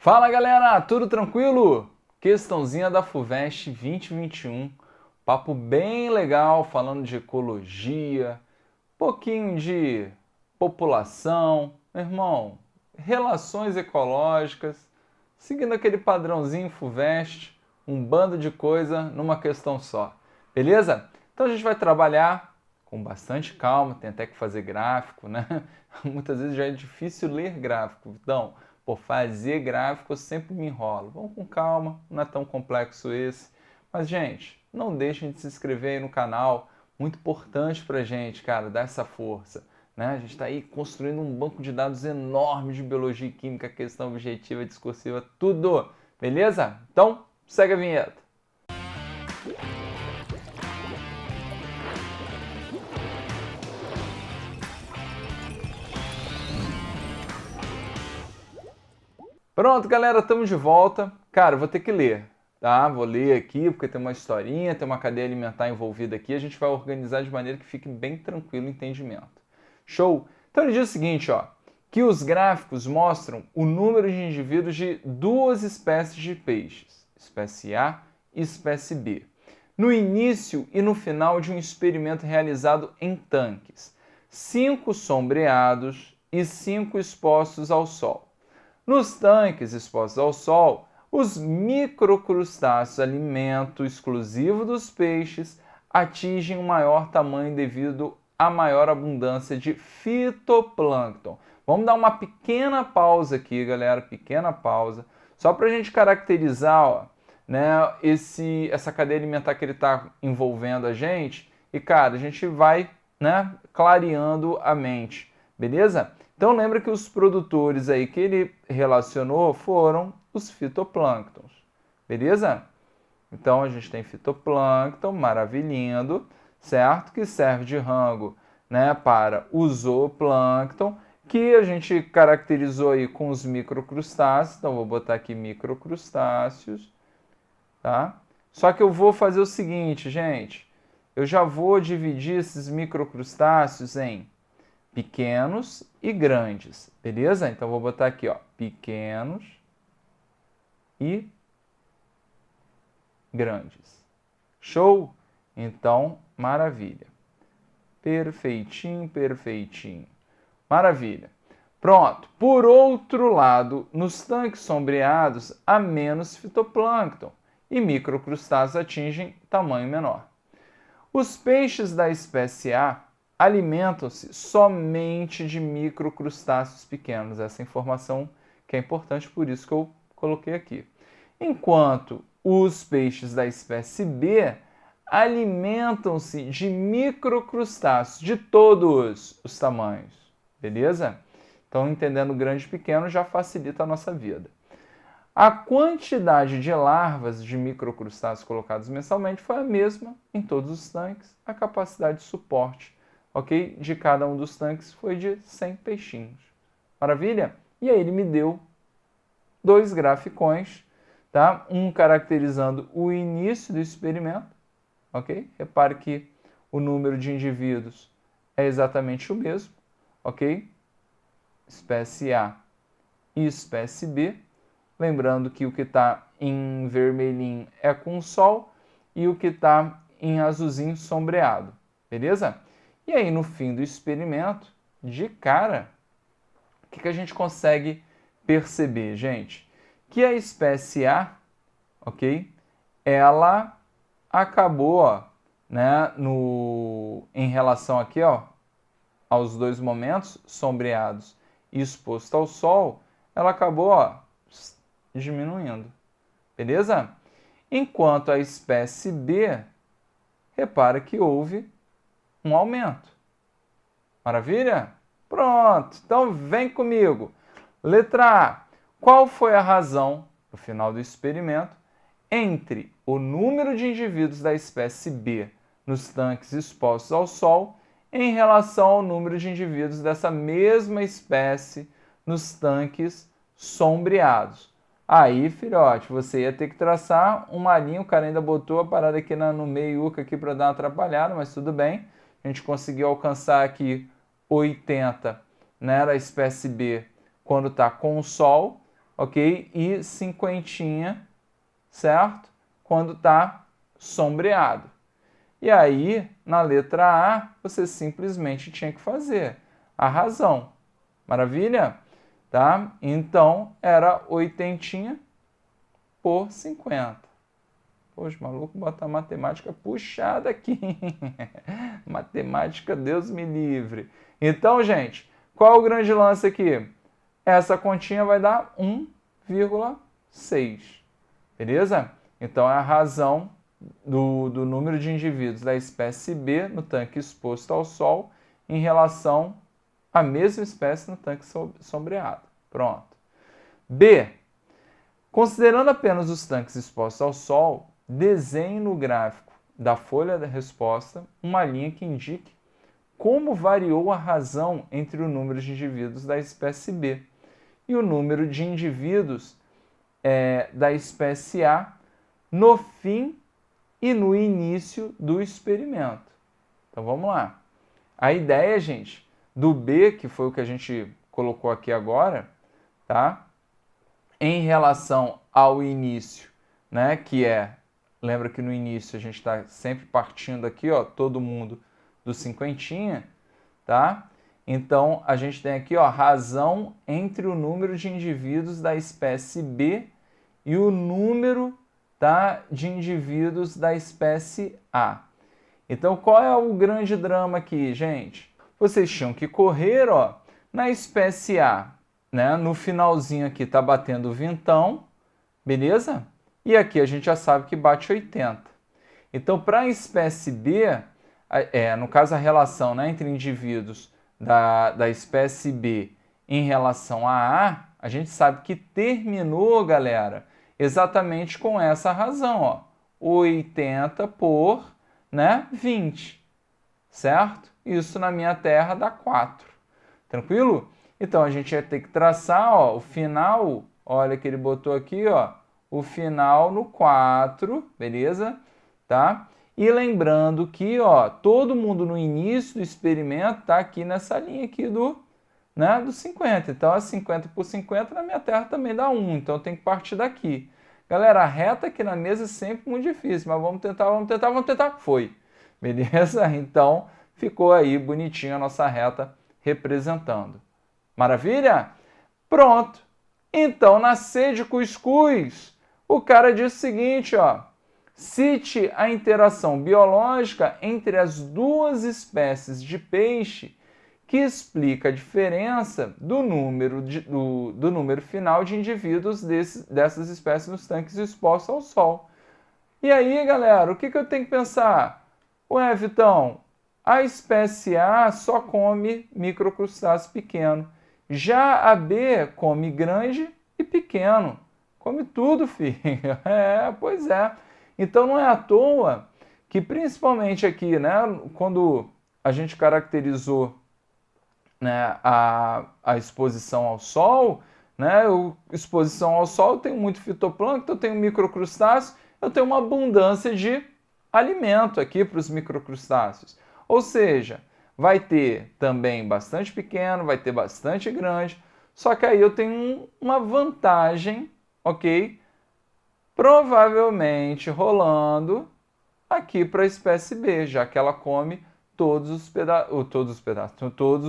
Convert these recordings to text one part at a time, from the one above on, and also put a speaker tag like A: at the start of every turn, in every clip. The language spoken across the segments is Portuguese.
A: Fala galera, tudo tranquilo? Questãozinha da FUVEST 2021, papo bem legal falando de ecologia, pouquinho de população, meu irmão, relações ecológicas, seguindo aquele padrãozinho FUVEST, um bando de coisa numa questão só, beleza? Então a gente vai trabalhar com bastante calma, tem até que fazer gráfico, né? Muitas vezes já é difícil ler gráfico, então, por fazer gráfico eu sempre me enrolo. Vamos com calma, não é tão complexo esse. Mas, gente, não deixem de se inscrever aí no canal, muito importante pra gente, cara, dar essa força. Né? A gente está aí construindo um banco de dados enorme de biologia e química, questão objetiva, discursiva, tudo. Beleza? Então, segue a vinheta. Pronto, galera, estamos de volta. Cara, eu vou ter que ler, tá? Vou ler aqui porque tem uma historinha, tem uma cadeia alimentar envolvida aqui. A gente vai organizar de maneira que fique bem tranquilo o entendimento. Show? Então ele diz o seguinte, ó, que os gráficos mostram o número de indivíduos de duas espécies de peixes, espécie A e espécie B, no início e no final de um experimento realizado em tanques, 5 sombreados e 5 expostos ao sol. Nos tanques expostos ao sol, os microcrustáceos, alimento exclusivo dos peixes, atingem um maior tamanho devido à maior abundância de fitoplâncton. Vamos dar uma pequena pausa aqui, galera, pequena pausa, só para a gente caracterizar, ó, né, essa cadeia alimentar que ele está envolvendo a gente. E, cara, a gente vai, né, clareando a mente, beleza? Então lembra que os produtores aí que ele relacionou foram os fitoplânctons, beleza? Então a gente tem fitoplâncton, maravilhindo, certo? Que serve de rango, né, para o zooplâncton, que a gente caracterizou aí com os microcrustáceos. Então vou botar aqui microcrustáceos, tá? Só que eu vou fazer o seguinte, gente, eu já vou dividir esses microcrustáceos em pequenos e grandes, beleza? Então vou botar aqui, ó, pequenos e grandes. Show? Então, maravilha. Perfeitinho, perfeitinho. Maravilha. Pronto. Por outro lado, nos tanques sombreados há menos fitoplâncton e microcrustáceos atingem tamanho menor. Os peixes da espécie A alimentam-se somente de microcrustáceos pequenos. Essa informação que é importante, por isso que eu coloquei aqui. Enquanto os peixes da espécie B alimentam-se de microcrustáceos de todos os tamanhos. Beleza? Então, entendendo grande e pequeno já facilita a nossa vida. A quantidade de larvas de microcrustáceos colocadas mensalmente foi a mesma em todos os tanques. A capacidade de suporte, ok, de cada um dos tanques foi de 100 peixinhos. Maravilha? E aí ele me deu dois graficões, tá? Um caracterizando o início do experimento, ok? Repare que o número de indivíduos é exatamente o mesmo, ok? Espécie A e espécie B. Lembrando que o que está em vermelhinho é com sol e o que está em azulzinho sombreado, beleza? E aí no fim do experimento, de cara, o que a gente consegue perceber, gente? Que a espécie A, ok? Ela acabou, ó, né, em relação aqui, ó, aos dois momentos, sombreados e exposto ao sol, ela acabou, ó, diminuindo, beleza? Enquanto a espécie B, repara que houve um aumento. Maravilha? Pronto, então vem comigo. Letra A. Qual foi a razão, no final do experimento, entre o número de indivíduos da espécie B nos tanques expostos ao sol em relação ao número de indivíduos dessa mesma espécie nos tanques sombreados? Aí, filhote, você ia ter que traçar uma linha. O cara ainda botou a parada aqui no meiuca aqui para dar uma atrapalhada, mas tudo bem. A gente conseguiu alcançar aqui 80, né, da espécie B quando está com o sol. ok? E cinquentinha, certo? Quando está sombreado. E aí, na letra A, você simplesmente tinha que fazer a razão. Maravilha? Tá? Então, era 80 por 50. Poxa, maluco, botar matemática puxada aqui. Matemática, Deus me livre. Então, gente, qual é o grande lance aqui? Essa continha vai dar 1,6. Beleza? Então, é a razão do número de indivíduos da espécie B no tanque exposto ao Sol em relação à mesma espécie no tanque sombreado. Pronto. B. Considerando apenas os tanques expostos ao Sol, desenhe no gráfico da folha da resposta uma linha que indique como variou a razão entre o número de indivíduos da espécie B e o número de indivíduos da espécie A no fim e no início do experimento. Então vamos lá. A ideia, gente, do B, que foi o que a gente colocou aqui agora, tá? Em relação ao início, né? Que lembra que no início a gente está sempre partindo aqui, ó, todo mundo do cinquentinha, tá? Então a gente tem aqui, ó, razão entre o número de indivíduos da espécie B e o número, tá, de indivíduos da espécie A. Então, qual é o grande drama aqui, gente? Vocês tinham que correr, ó, na espécie A, né? No finalzinho aqui tá batendo vintão, beleza? E aqui a gente já sabe que bate 80. Então, para a espécie B, no caso a relação, né, entre indivíduos da espécie B em relação a A gente sabe que terminou, galera, exatamente com essa razão, ó, 80 por, né, 20, certo? Isso na minha terra dá 4, tranquilo? Então a gente ia ter que traçar, ó, o final, olha que ele botou aqui, ó, o final no 4, beleza? Tá? E lembrando que, ó, todo mundo no início do experimento tá aqui nessa linha aqui do 50. Então, 50 por 50 na minha terra também dá 1. Então, tem que partir daqui. Galera, a reta aqui na mesa é sempre muito difícil, mas vamos tentar. Foi. Beleza? Então, ficou aí bonitinho a nossa reta representando. Maravilha? Pronto. Então, na C de cuscuz, o cara diz o seguinte, ó. Cite a interação biológica entre as duas espécies de peixe que explica a diferença do número, do número final de indivíduos dessas espécies nos tanques expostos ao Sol. E aí, galera, o que eu tenho que pensar? Ué, Vitão, a espécie A só come microcrustáceo pequeno. Já a B come grande e pequeno. Come tudo, filho. Pois é. Então não é à toa que principalmente aqui, né, quando a gente caracterizou, né, a exposição ao Sol, né, exposição ao Sol, eu tenho muito fitoplâncton, eu tenho microcrustáceos, eu tenho uma abundância de alimento aqui para os microcrustáceos. Ou seja, vai ter também bastante pequeno, vai ter bastante grande, só que aí eu tenho uma vantagem, ok? Provavelmente rolando aqui para a espécie B, já que ela come todos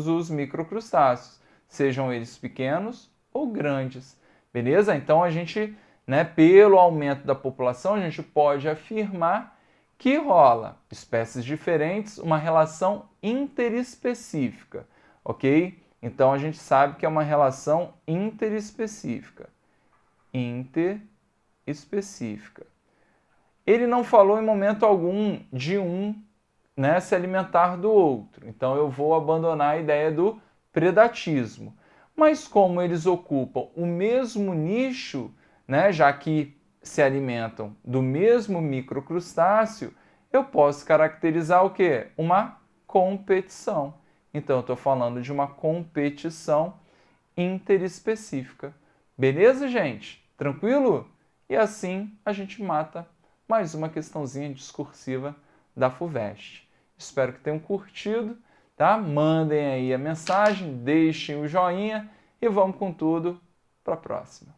A: os microcrustáceos, sejam eles pequenos ou grandes, beleza? Então a gente, né, pelo aumento da população, a gente pode afirmar que rola espécies diferentes, uma relação interespecífica, ok? Então a gente sabe que é uma relação interespecífica. Interespecífica. Ele não falou em momento algum de um, né, se alimentar do outro. Então eu vou abandonar a ideia do predatismo. Mas como eles ocupam o mesmo nicho, né, já que se alimentam do mesmo microcrustáceo, eu posso caracterizar o quê? Uma competição. Então eu estou falando de uma competição interespecífica. Beleza, gente? Tranquilo? E assim a gente mata mais uma questãozinha discursiva da FUVEST. Espero que tenham curtido, tá? Mandem aí a mensagem, deixem o joinha e vamos com tudo para a próxima.